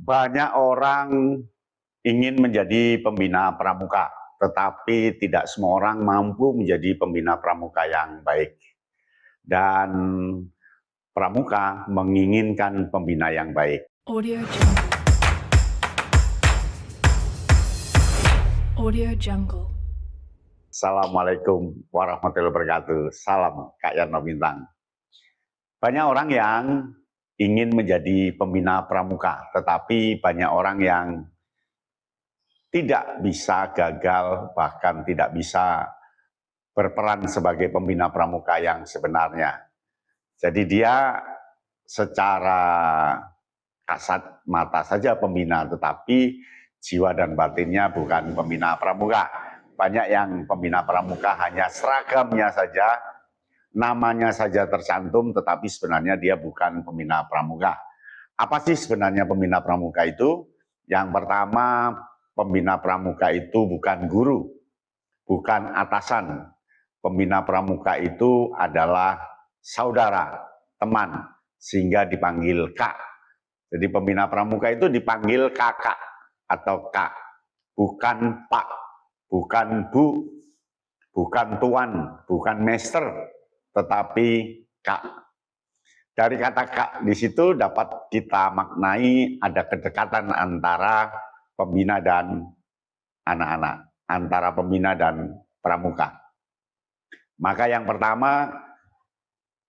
Banyak orang ingin menjadi pembina pramuka, tetapi tidak semua orang mampu menjadi pembina pramuka yang baik. Dan pramuka menginginkan pembina yang baik. Audio Jungle. Audio Jungle. Assalamualaikum warahmatullahi wabarakatuh. Salam Kak Yarno Bintang. Banyak orang yang ingin menjadi pembina pramuka, tetapi banyak orang yang tidak bisa, gagal, bahkan tidak bisa berperan sebagai pembina pramuka yang sebenarnya. Jadi dia secara kasat mata saja pembina, tetapi jiwa dan batinnya bukan pembina pramuka. Banyak yang pembina pramuka hanya seragamnya saja, namanya saja tercantum, tetapi sebenarnya dia bukan pembina pramuka. Apa sih sebenarnya pembina pramuka itu? Yang pertama, pembina pramuka itu bukan guru, bukan atasan. Pembina pramuka itu adalah saudara, teman, sehingga dipanggil Kak. Jadi pembina pramuka itu dipanggil kakak atau Kak, bukan Pak, bukan Bu, bukan Tuan, bukan Master, tetapi Kak. Dari kata Kak di situ dapat kita maknai ada kedekatan antara pembina dan anak-anak, antara pembina dan pramuka. Maka yang pertama,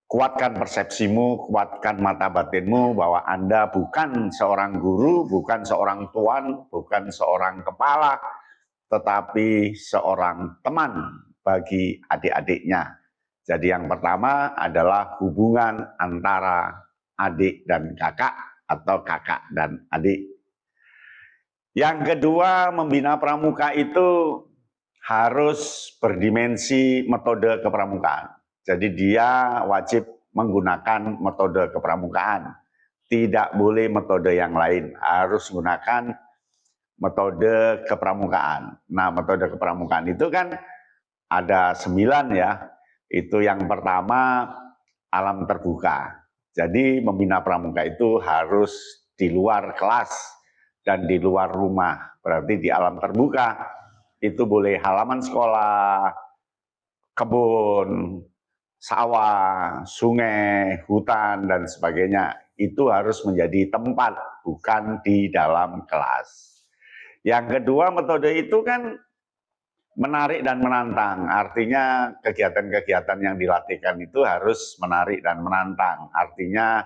kuatkan persepsimu, kuatkan mata batinmu bahwa Anda bukan seorang guru, bukan seorang tuan, bukan seorang kepala, tetapi seorang teman bagi adik-adiknya. Jadi yang pertama adalah hubungan antara adik dan kakak atau kakak dan adik. Yang kedua, membina pramuka itu harus berdimensi metode kepramukaan. Jadi dia wajib menggunakan metode kepramukaan. Tidak boleh metode yang lain, harus menggunakan metode kepramukaan. Nah, metode kepramukaan itu kan ada 9 ya. Itu yang pertama, alam terbuka. Jadi membina pramuka itu harus di luar kelas dan di luar rumah. Berarti di alam terbuka. Itu boleh halaman sekolah, kebun, sawah, sungai, hutan, dan sebagainya. Itu harus menjadi tempat, bukan di dalam kelas. Yang kedua, metode itu kan menarik dan menantang. Artinya kegiatan-kegiatan yang dilatihkan itu harus menarik dan menantang. Artinya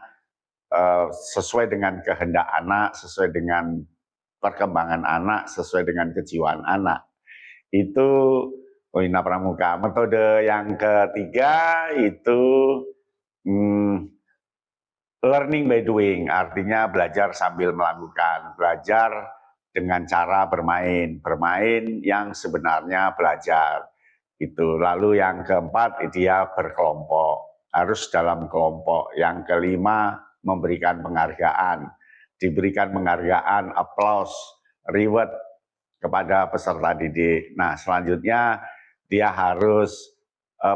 sesuai dengan kehendak anak, sesuai dengan perkembangan anak, sesuai dengan kejiwaan anak. Itu pembina pramuka. Metode yang ketiga itu learning by doing, artinya belajar sambil melakukan, belajar dengan cara bermain, bermain yang sebenarnya belajar. Itu. Lalu yang keempat, dia berkelompok, harus dalam kelompok. Yang kelima, memberikan penghargaan, diberikan penghargaan, applause, reward kepada peserta didik. Nah, selanjutnya dia harus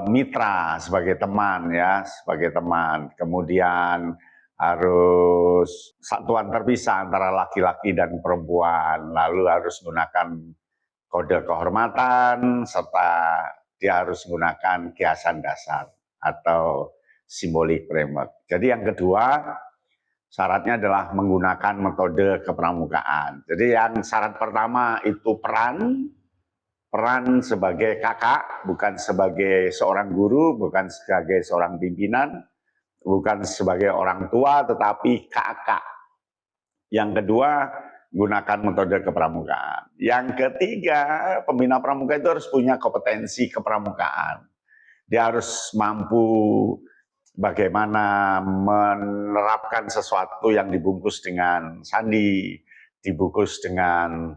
mitra sebagai teman ya, sebagai teman. Kemudian harus satuan terpisah antara laki-laki dan perempuan. Lalu harus menggunakan kode kehormatan serta dia harus menggunakan kiasan dasar atau simbolik framework. Jadi yang kedua, syaratnya adalah menggunakan metode kepramukaan. Jadi yang syarat pertama itu peran sebagai kakak, bukan sebagai seorang guru, bukan sebagai seorang pimpinan, bukan sebagai orang tua, tetapi kakak. Yang kedua, gunakan metode kepramukaan. Yang ketiga, pembina pramuka itu harus punya kompetensi kepramukaan. Dia harus mampu bagaimana menerapkan sesuatu yang dibungkus dengan sandi, dibungkus dengan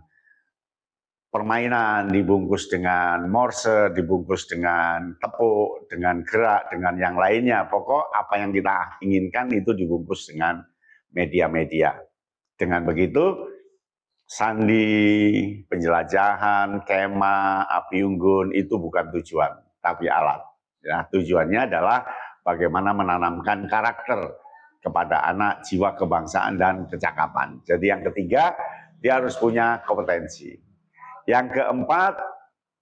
permainan, dibungkus dengan morse, dibungkus dengan tepuk, dengan gerak, dengan yang lainnya. Pokok apa yang kita inginkan itu dibungkus dengan media-media. Dengan begitu, sandi, penjelajahan, kemah, api unggun itu bukan tujuan, tapi alat. Ya, tujuannya adalah bagaimana menanamkan karakter, kepada anak, jiwa kebangsaan dan kecakapan. Jadi yang ketiga, dia harus punya kompetensi. Yang keempat,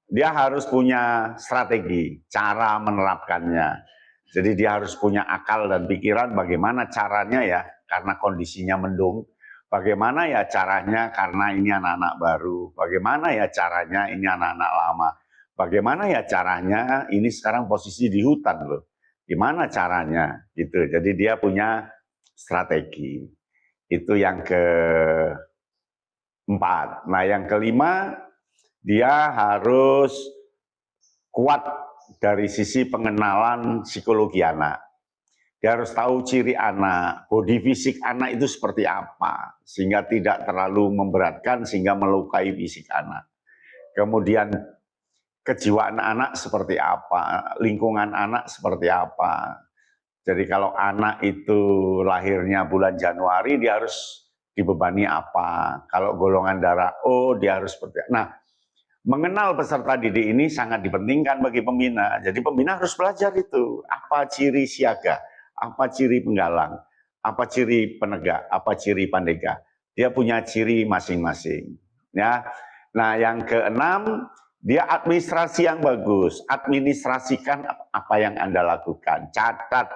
dia harus punya strategi, cara menerapkannya. Jadi dia harus punya akal dan pikiran bagaimana caranya ya, karena kondisinya mendung. Bagaimana ya caranya karena ini anak-anak baru. Bagaimana ya caranya ini anak-anak lama. Bagaimana ya caranya ini sekarang posisi di hutan loh. Gimana caranya gitu. Jadi dia punya strategi. Itu yang keempat. Nah, yang kelima, dia harus kuat dari sisi pengenalan psikologi anak. Dia harus tahu ciri anak, body fisik anak itu seperti apa, sehingga tidak terlalu memberatkan sehingga melukai fisik anak. Kemudian kejiwaan anak seperti apa, lingkungan anak seperti apa. Jadi kalau anak itu lahirnya bulan Januari, dia harus dibebani apa. Kalau golongan darah O, dia harus seperti apa. Nah, mengenal peserta didik ini sangat dipentingkan bagi pembina. Jadi pembina harus belajar itu. Apa ciri siaga, apa ciri penggalang, apa ciri penegak, apa ciri pandega. Dia punya ciri masing-masing. Ya. Nah, yang keenam, dia administrasi yang bagus. Administrasikan apa yang Anda lakukan. Catat,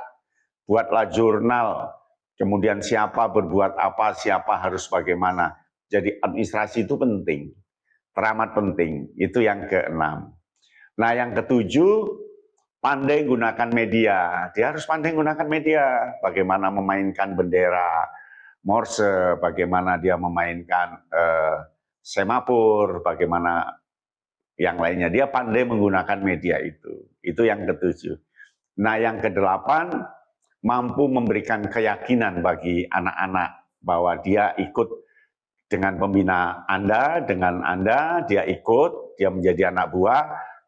buatlah jurnal. Kemudian siapa berbuat apa, siapa harus bagaimana. Jadi administrasi itu penting. Teramat penting, itu yang keenam. Nah, yang ketujuh, pandai gunakan media. Dia harus pandai gunakan media. Bagaimana memainkan bendera Morse, bagaimana dia memainkan semafor, bagaimana yang lainnya. Dia pandai menggunakan media itu. Itu yang ketujuh. Nah, yang kedelapan, mampu memberikan keyakinan bagi anak-anak bahwa dia ikut dengan pembina Anda, dengan Anda, dia ikut, dia menjadi anak buah,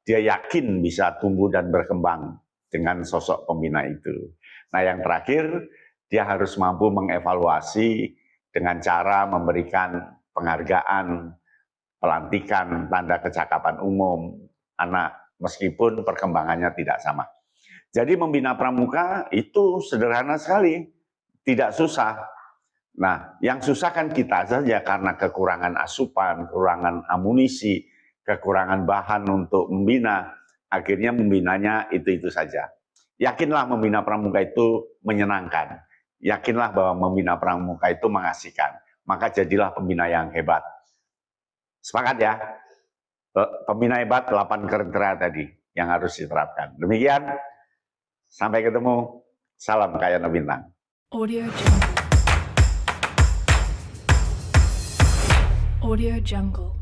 dia yakin bisa tumbuh dan berkembang dengan sosok pembina itu. Nah, yang terakhir, dia harus mampu mengevaluasi dengan cara memberikan penghargaan, pelantikan, tanda kecakapan umum anak, meskipun perkembangannya tidak sama. Jadi membina pramuka itu sederhana sekali, tidak susah. Nah, yang susah kan kita saja karena kekurangan asupan, kekurangan amunisi, kekurangan bahan untuk membina. Akhirnya membinanya itu-itu saja. Yakinlah membina pramuka itu menyenangkan. Yakinlah bahwa membina pramuka itu mengasihkan. Maka jadilah pembina yang hebat. Sepakat ya? Pembina hebat 8 kriteria tadi yang harus diterapkan. Demikian, sampai ketemu. Salam Kayana Bintang. Audio Jungle. Audio Jungle.